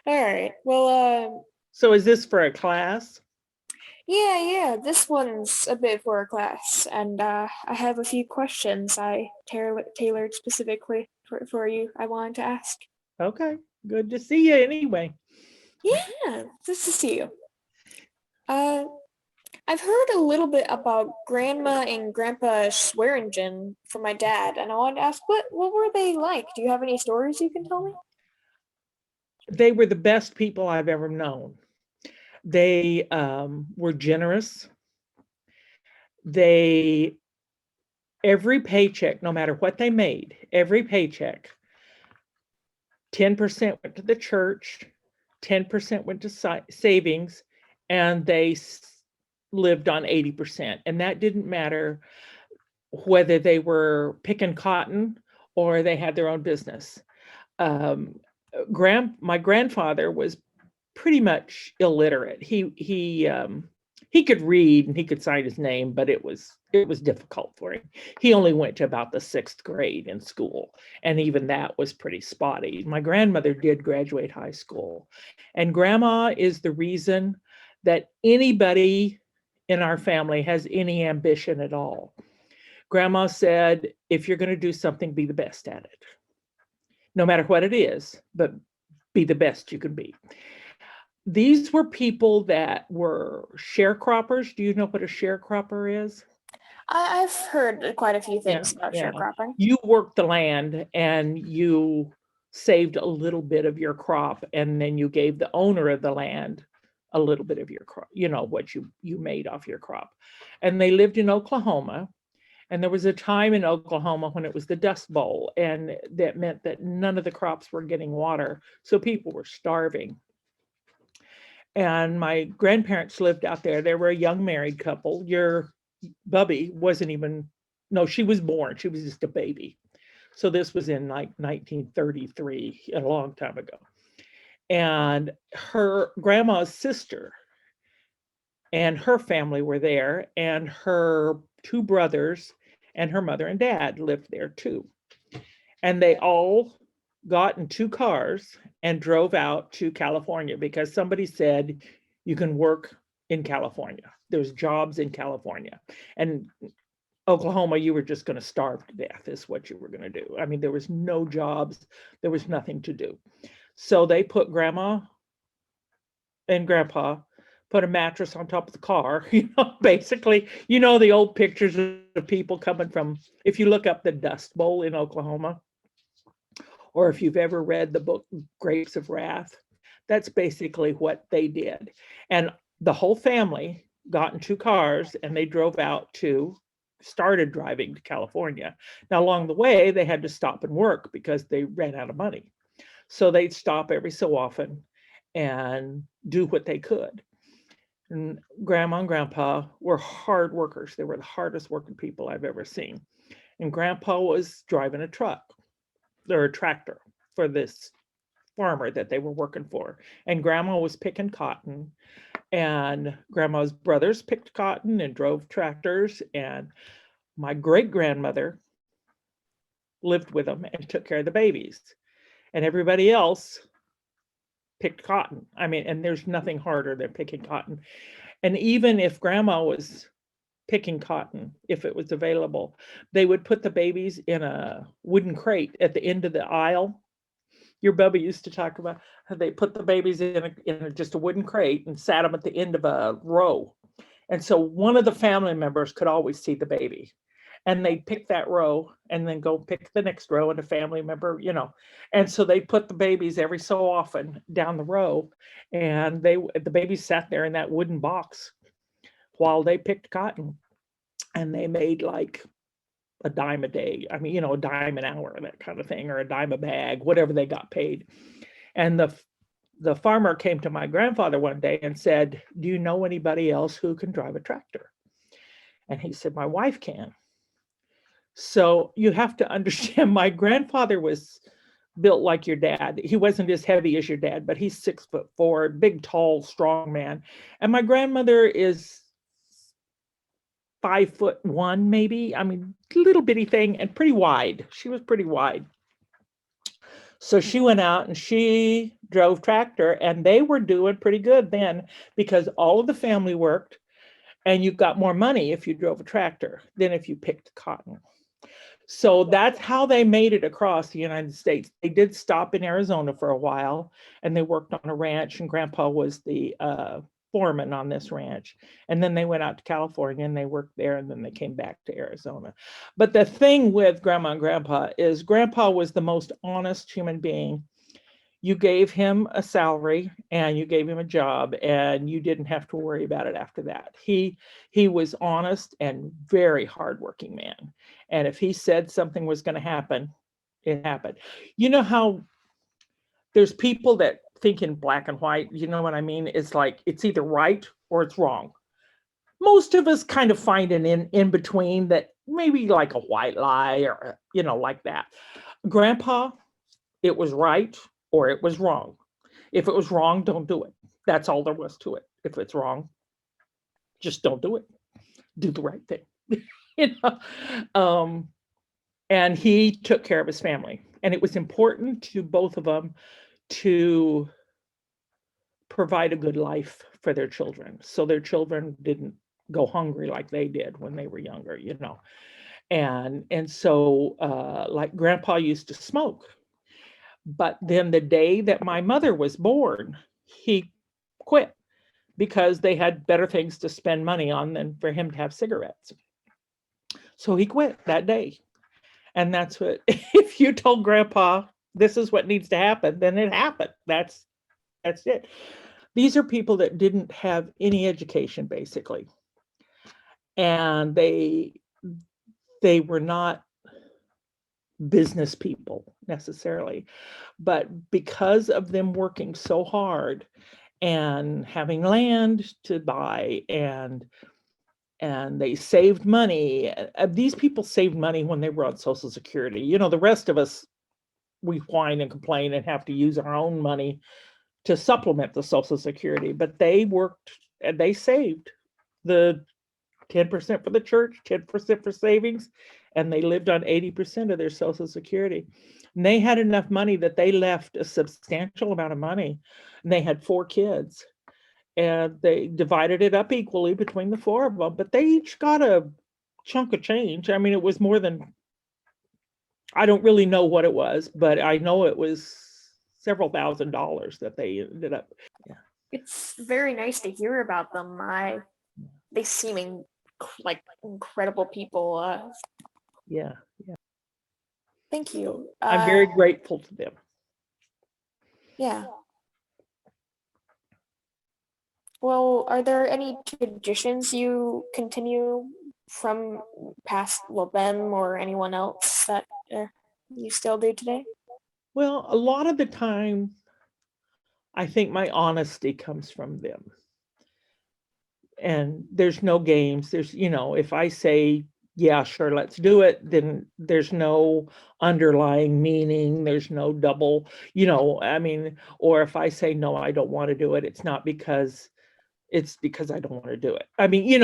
All right. Well, So is this for a class? yeah. This one's a bit for a class, and I have a few questions I tailored specifically for you. I wanted to ask. Okay, good to see you anyway. Yeah, just to see you. Uh, I've heard a little bit about Grandma and Grandpa Swearingen from my dad, and I wanted to ask, what were they like? Do you have any stories you can tell me? They were the best people I've ever known. They were generous. They, every paycheck, no matter what they made, every paycheck, 10% went to the church, 10% went to savings, and they lived on 80%. And that didn't matter whether they were picking cotton or they had their own business. Um, my grandfather was pretty much illiterate. He could read and he could sign his name, but it was difficult for him. He only went to about the 6th grade in school, and even that was pretty spotty. My grandmother did graduate high school, and grandma is the reason that anybody in our family has any ambition at all. Grandma said, if you're going to do something, be the best at it, no matter what it is, but be the best you can be. These were people that were sharecroppers. Do you know what a sharecropper is? I've heard quite a few Yeah, things about yeah. sharecropping. You worked the land and you saved a little bit of your crop, and then you gave the owner of the land a little bit of your crop, what you made off your crop. And they lived in Oklahoma. And there was a time in Oklahoma when it was the Dust Bowl, and that meant that none of the crops were getting water. So people were starving. And my grandparents lived out there. They were a young married couple. Your Bubby wasn't even, no, she was born. She was just a baby. So this was in like 1933, a long time ago. And her grandma's sister and her family were there, and her two brothers and her mother and dad lived there too. And they all got in two cars and drove out to California because somebody said you can work in California. There's jobs in California. And Oklahoma, you were just going to starve to death, is what you were going to do. I mean, there was no jobs, there was nothing to do. So they put grandma and grandpa, put a mattress on top of the car, basically, the old pictures of people coming from, if you look up the Dust Bowl in Oklahoma, or if you've ever read the book Grapes of Wrath, that's basically what they did. And the whole family got in two cars and they drove out to, started driving to California. Now, along the way, they had to stop and work because they ran out of money. So they'd stop every so often and do what they could. And grandma and grandpa were hard workers. They were the hardest working people I've ever seen. And grandpa was driving a truck or a tractor for this farmer that they were working for. And grandma was picking cotton, and grandma's brothers picked cotton and drove tractors. And my great grandmother lived with them and took care of the babies. And everybody else picked cotton. I mean, and there's nothing harder than picking cotton. And even if grandma was picking cotton, if it was available, they would put the babies in a wooden crate at the end of the aisle. Your Bubba used to talk about how they put the babies in just a wooden crate and sat them at the end of a row. And so one of the family members could always see the baby. And they'd pick that row and then go pick the next row, and a family member. And so they put the babies every so often down the row, and the babies sat there in that wooden box while they picked cotton, and they made like a dime a day. I mean, a dime an hour, that kind of thing, or a dime a bag, whatever they got paid. And the farmer came to my grandfather one day and said, "Do you know anybody else who can drive a tractor?" And he said, "My wife can." So you have to understand, my grandfather was built like your dad. He wasn't as heavy as your dad, but he's 6'4", big, tall, strong man. And my grandmother is 5'1", maybe. I mean, little bitty thing, and pretty wide. She was pretty wide. So she went out and she drove tractor, and they were doing pretty good then because all of the family worked, and you got more money if you drove a tractor than if you picked cotton. So that's how they made it across the United States. They did stop in Arizona for a while, and they worked on a ranch, and Grandpa was the foreman on this ranch. And then they went out to California and they worked there, and then they came back to Arizona. But the thing with Grandma and Grandpa is Grandpa was the most honest human being. You gave him a salary and you gave him a job, and you didn't have to worry about it after that. He was honest and very hardworking man. And if he said something was going to happen, it happened. You know how there's people that think in black and white, you know what I mean? It's like it's either right or it's wrong. Most of us kind of find an in between that maybe like a white lie or like that. Grandpa, it was right or it was wrong. If it was wrong, don't do it. That's all there was to it. If it's wrong, just don't do it. Do the right thing. you know? And he took care of his family. And it was important to both of them to provide a good life for their children. So their children didn't go hungry like they did when they were younger. And so like Grandpa used to smoke. But then the day that my mother was born, he quit because they had better things to spend money on than for him to have cigarettes. So he quit that day. And that's what, if you told Grandpa, this is what needs to happen, then it happened. That's it. These are people that didn't have any education, basically. And they were not business people necessarily. But because of them working so hard and having land to buy and they saved money. These people saved money when they were on Social Security. The rest of us, we whine and complain and have to use our own money to supplement the Social Security. But they worked and they saved the 10% for the church, 10% for savings, and they lived on 80% of their Social Security. And they had enough money that they left a substantial amount of money. And they had 4 kids. And they divided it up equally between the 4 of them, but they each got a chunk of change. I mean, it was more than, I don't really know what it was, but I know it was several $1,000s that they ended up. Yeah. It's very nice to hear about them. They seem like incredible people. Yeah. Thank you. I'm very grateful to them. Yeah. Well, are there any traditions you continue from past, them or anyone else that you still do today? Well, a lot of the time, I think my honesty comes from them. And there's no games. There's, if I say, yeah, sure, let's do it, then there's no underlying meaning. There's no double, I mean, or if I say, no, I don't want to do it, it's not because I don't want to do it. I mean,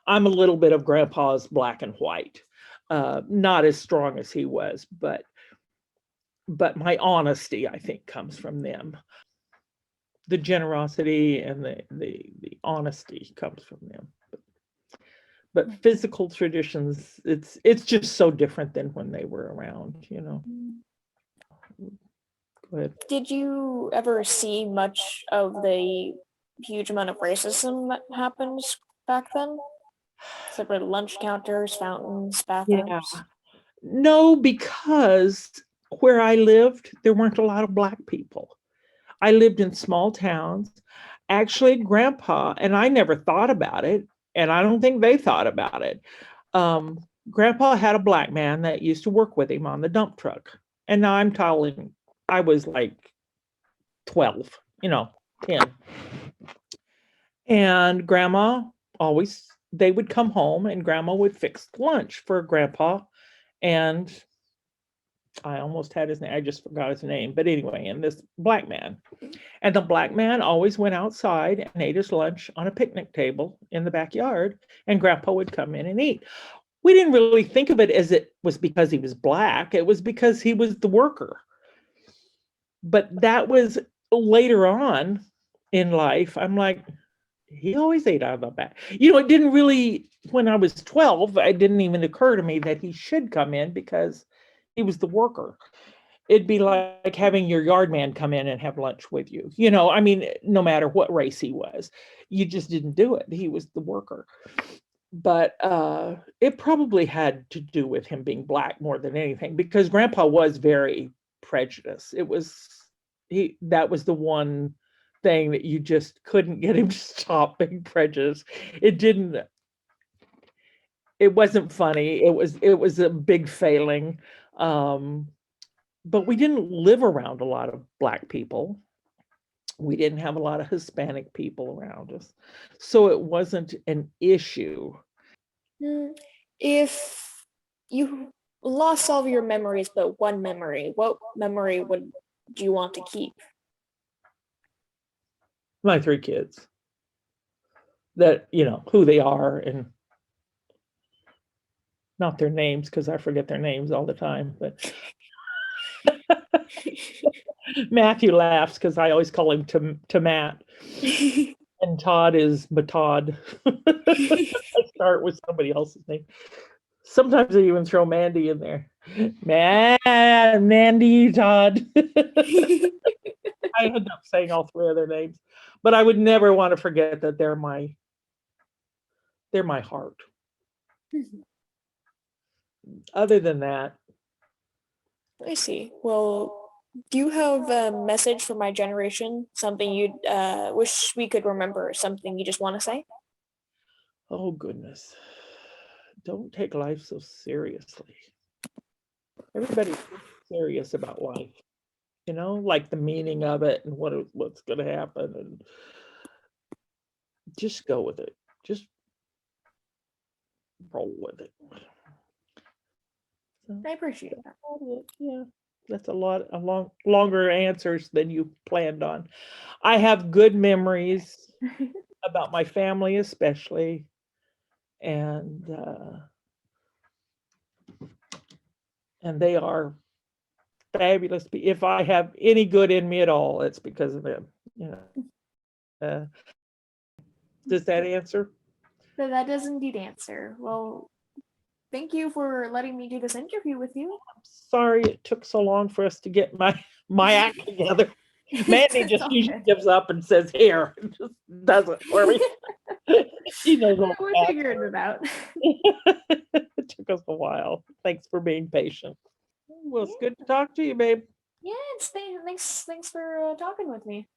I'm a little bit of Grandpa's black and white, not as strong as he was, but my honesty, I think, comes from them. The generosity and the honesty comes from them. But physical traditions, it's just so different than when they were around. Go ahead. Did you ever see much of the huge amount of racism that happens back then? Separate lunch counters, fountains, bathrooms? Yeah. No, because where I lived, there weren't a lot of Black people. I lived in small towns. Actually, Grandpa, and I never thought about it, and I don't think they thought about it. Grandpa had a Black man that used to work with him on the dump truck. And now I'm telling, I was like 12, 10. And Grandma they would come home and Grandma would fix lunch for Grandpa. And I almost had his name. I just forgot his name. But anyway, and this Black man. And the Black man always went outside and ate his lunch on a picnic table in the backyard. And Grandpa would come in and eat. We didn't really think of it as it was because he was Black. It was because he was the worker. But that was later on in life. I'm like, he always ate out of the back. It didn't really, when I was 12, it didn't even occur to me that he should come in because he was the worker. It'd be like having your yard man come in and have lunch with you. I mean, no matter what race he was, you just didn't do it. He was the worker. But it probably had to do with him being black more than anything, because Grandpa was very prejudiced. That was the one thing that you just couldn't get him to stop being prejudiced. It wasn't funny. It was a big failing. But we didn't live around a lot of black people. We didn't have a lot of Hispanic people around us. So it wasn't an issue. If you lost all of your memories but one memory, what memory would you want to keep? My 3 kids, that, who they are, and not their names, because I forget their names all the time. But Matthew laughs because I always call him to Matt, and Todd is Matod. I start with somebody else's name. Sometimes I even throw Mandy in there. Mandy, Todd. I end up saying all 3 of their names, but I would never want to forget that they're my heart. Other than that, I see. Well, do you have a message for my generation? Something you wish we could remember? Something you just want to say? oh goodness, don't take life so seriously. Everybody's serious about life, like the meaning of it and what's going to happen, and just go with it. Just roll with it. So, I appreciate that. yeah, that's longer answers than you planned on. I have good memories about my family, especially, and they are fabulous. If I have any good in me at all, it's because of them. Uh, does that answer? So that does indeed answer. Well, thank you for letting me do this interview with you. Sorry it took so long for us to get my act together. Mandy It's just all usually good. gives up and says, "Here," and just does it for me. She knows all We're the figuring it out. It took us a while. Thanks for being patient. Well, it's good to talk to you, babe. Yeah, thanks for talking with me.